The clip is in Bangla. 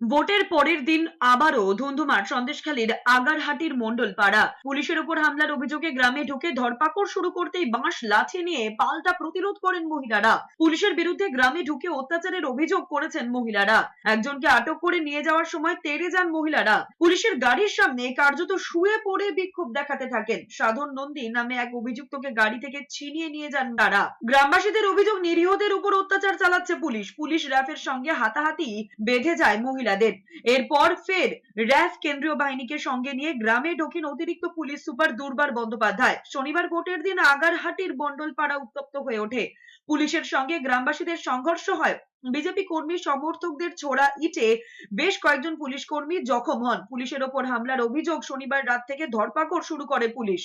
ভোটের পরের দিন আবারও ধুন্ধুমার সন্দেশখালীর আগারহাটির মণ্ডলপাড়া। পুলিশের ওপর হামলার অভিযোগে গ্রামে ঢুকে ধরপাকড় শুরু করতেই বাঁশ লাঠি নিয়ে পাল্টা প্রতিরোধ করেন মহিলারা। পুলিশের বিরুদ্ধে গ্রামে ঢুকে অত্যাচারের অভিযোগ করেছেন মহিলারা। একজনকে আটক করে নিয়ে যাওয়ার সময় তেড়ে যান মহিলারা। পুলিশের গাড়ির সামনে কার্যত শুয়ে পড়ে বিক্ষোভ দেখাতে থাকেন। সাধন নন্দী নামে এক অভিযুক্তকে গাড়ি থেকে ছিনিয়ে নিয়ে যান তারা। গ্রামবাসীদের অভিযোগ, নিরীহদের উপর অত্যাচার চালাচ্ছে পুলিশ। পুলিশ র্যাফের সঙ্গে হাতাহাতি বেঁধে যায় মহিলাদের। এরপর ফের র্যাফ কেন্দ্রীয় বাহিনীকে সঙ্গে নিয়ে গ্রামে ঢোকেন অতিরিক্ত পুলিশ সুপার দুর্বার বন্দ্যোপাধ্যায়। শনিবার ভোটের দিন আগারহাটির মণ্ডলপাড়া উত্তপ্ত হয়ে ওঠে। পুলিশের সঙ্গে গ্রামবাসীদের সংঘর্ষ হয়। বিজেপি কর্মী সমর্থকদের ছোড়া ইটে বেশ কয়েকজন পুলিশ কর্মী জখম হন। পুলিশের ওপর হামলার অভিযোগ, শনিবার রাত থেকে ধরপাকড় শুরু করে পুলিশ।